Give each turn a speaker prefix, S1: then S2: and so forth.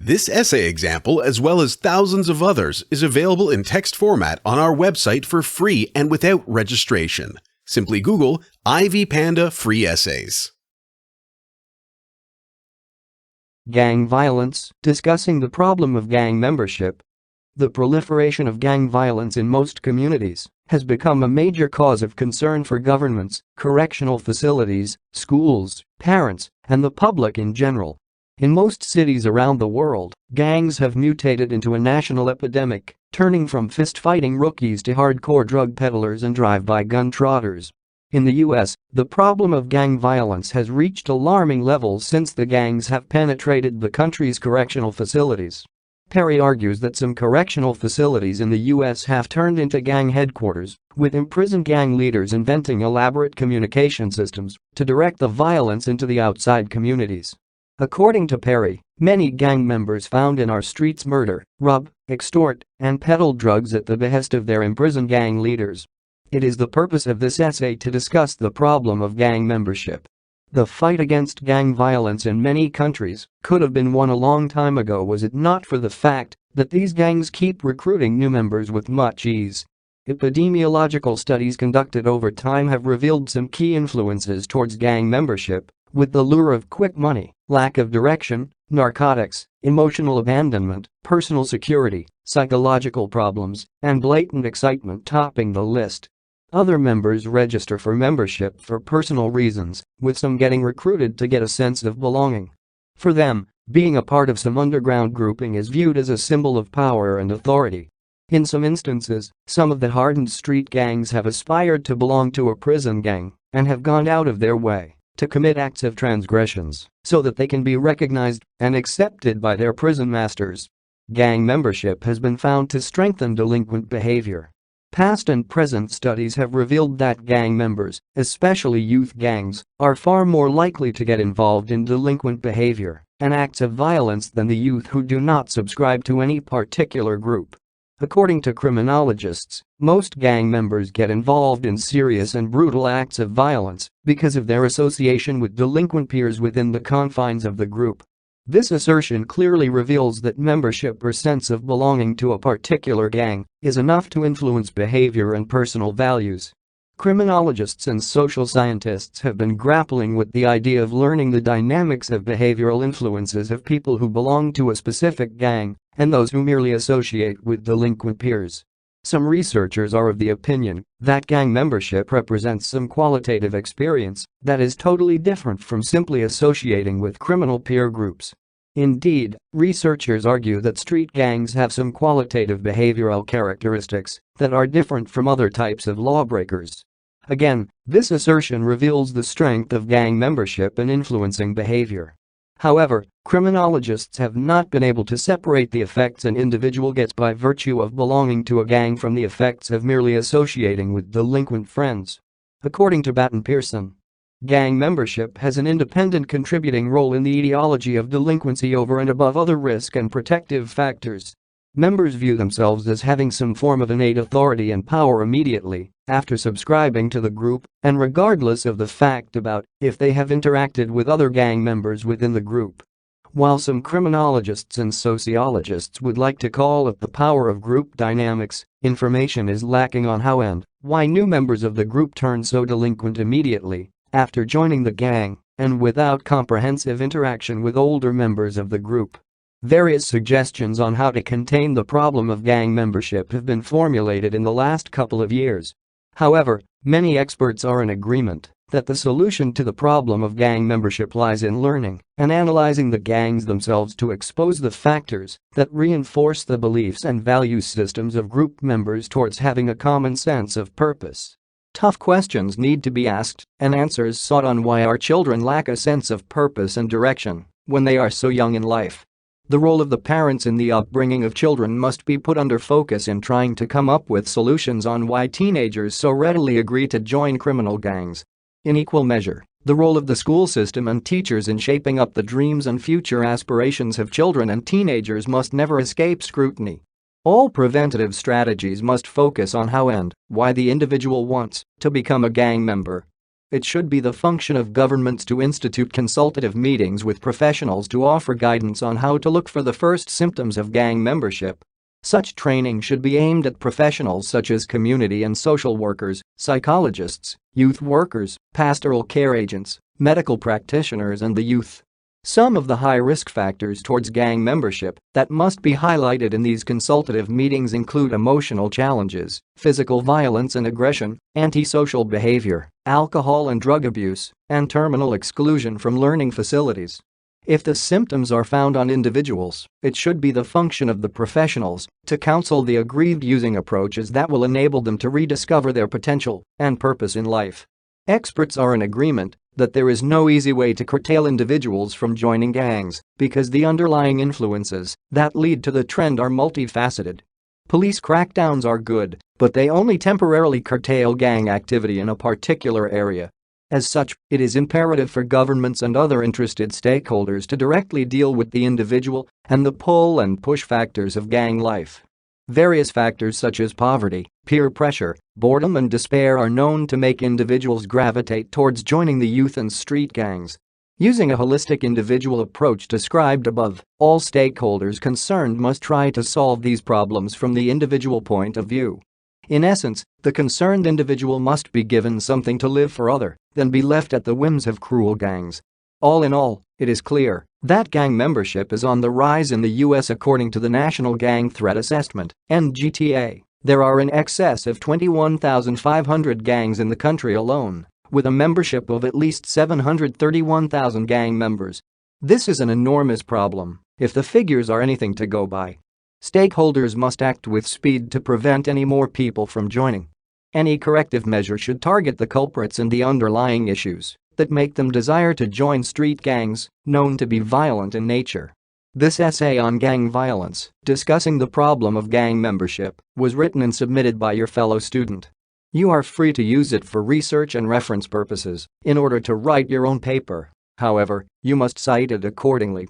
S1: This essay example, as well as thousands of others, is available in text format on our website for free and without registration. Simply Google Ivy Panda Free Essays.
S2: Gang violence, discussing the problem of gang membership. The proliferation of gang violence in most communities has become a major cause of concern for governments, correctional facilities, schools, parents, and the public in general. In most cities around the world, gangs have mutated into a national epidemic, turning from fist-fighting rookies to hardcore drug peddlers and drive-by gun trotters. In the US, the problem of gang violence has reached alarming levels since the gangs have penetrated the country's correctional facilities. Perry argues that some correctional facilities in the US have turned into gang headquarters, with imprisoned gang leaders inventing elaborate communication systems to direct the violence into the outside communities. According to Perry, many gang members found in our streets murder, rob, extort, and peddle drugs at the behest of their imprisoned gang leaders. It is the purpose of this essay to discuss the problem of gang membership. The fight against gang violence in many countries could have been won a long time ago was it not for the fact that these gangs keep recruiting new members with much ease. Epidemiological studies conducted over time have revealed some key influences towards gang membership, with the lure of quick money, lack of direction, narcotics, emotional abandonment, personal security, psychological problems, and blatant excitement topping the list. Other members register for membership for personal reasons, with some getting recruited to get a sense of belonging. For them, being a part of some underground grouping is viewed as a symbol of power and authority. In some instances, some of the hardened street gangs have aspired to belong to a prison gang and have gone out of their way to commit acts of transgressions so that they can be recognized and accepted by their prison masters. Gang membership has been found to strengthen delinquent behavior. Past and present studies have revealed that gang members, especially youth gangs, are far more likely to get involved in delinquent behavior and acts of violence than the youth who do not subscribe to any particular group. According to criminologists, most gang members get involved in serious and brutal acts of violence because of their association with delinquent peers within the confines of the group. This assertion clearly reveals that membership or sense of belonging to a particular gang is enough to influence behavior and personal values. Criminologists and social scientists have been grappling with the idea of learning the dynamics of behavioral influences of people who belong to a specific gang and those who merely associate with delinquent peers. Some researchers are of the opinion that gang membership represents some qualitative experience that is totally different from simply associating with criminal peer groups. Indeed, researchers argue that street gangs have some qualitative behavioral characteristics that are different from other types of lawbreakers. Again, this assertion reveals the strength of gang membership in influencing behavior. However, criminologists have not been able to separate the effects an individual gets by virtue of belonging to a gang from the effects of merely associating with delinquent friends. According to Batten Pearson, gang membership has an independent contributing role in the etiology of delinquency over and above other risk and protective factors. Members view themselves as having some form of innate authority and power immediately after subscribing to the group and regardless of the fact about if they have interacted with other gang members within the group. While some criminologists and sociologists would like to call it the power of group dynamics, information is lacking on how and why new members of the group turn so delinquent immediately after joining the gang and without comprehensive interaction with older members of the group. Various suggestions on how to contain the problem of gang membership have been formulated in the last couple of years. However, many experts are in agreement that the solution to the problem of gang membership lies in learning and analyzing the gangs themselves to expose the factors that reinforce the beliefs and value systems of group members towards having a common sense of purpose. Tough questions need to be asked and answers sought on why our children lack a sense of purpose and direction when they are so young in life. The role of the parents in the upbringing of children must be put under focus in trying to come up with solutions on why teenagers so readily agree to join criminal gangs. In equal measure, the role of the school system and teachers in shaping up the dreams and future aspirations of children and teenagers must never escape scrutiny. All preventative strategies must focus on how and why the individual wants to become a gang member. it should be the function of governments to institute consultative meetings with professionals to offer guidance on how to look for the first symptoms of gang membership. Such training should be aimed at professionals such as community and social workers, psychologists, youth workers, pastoral care agents, medical practitioners and the youth. Some of the high risk factors towards gang membership that must be highlighted in these consultative meetings include emotional challenges, physical violence and aggression, antisocial behavior, alcohol and drug abuse, and terminal exclusion from learning facilities. If the symptoms are found on individuals, it should be the function of the professionals to counsel the aggrieved using approaches that will enable them to rediscover their potential and purpose in life. Experts are in agreement that there is no easy way to curtail individuals from joining gangs because the underlying influences that lead to the trend are multifaceted. Police crackdowns are good, but they only temporarily curtail gang activity in a particular area. As such, it is imperative for governments and other interested stakeholders to directly deal with the individual and the pull and push factors of gang life. Various factors such as poverty, peer pressure, boredom and despair are known to make individuals gravitate towards joining the youth and street gangs. Using a holistic individual approach described above, all stakeholders concerned must try to solve these problems from the individual point of view. In essence, the concerned individual must be given something to live for other than be left at the whims of cruel gangs. All in all, it is clear that gang membership is on the rise in the US according to the National Gang Threat Assessment, NGTA. There are in excess of 21,500 gangs in the country alone, with a membership of at least 731,000 gang members. This is an enormous problem, if the figures are anything to go by. Stakeholders must act with speed to prevent any more people from joining. Any corrective measure should target the culprits and the underlying issues that make them desire to join street gangs, known to be violent in nature. This essay on gang violence, discussing the problem of gang membership, was written and submitted by your fellow student. You are free to use it for research and reference purposes in order to write your own paper. However, you must cite it accordingly.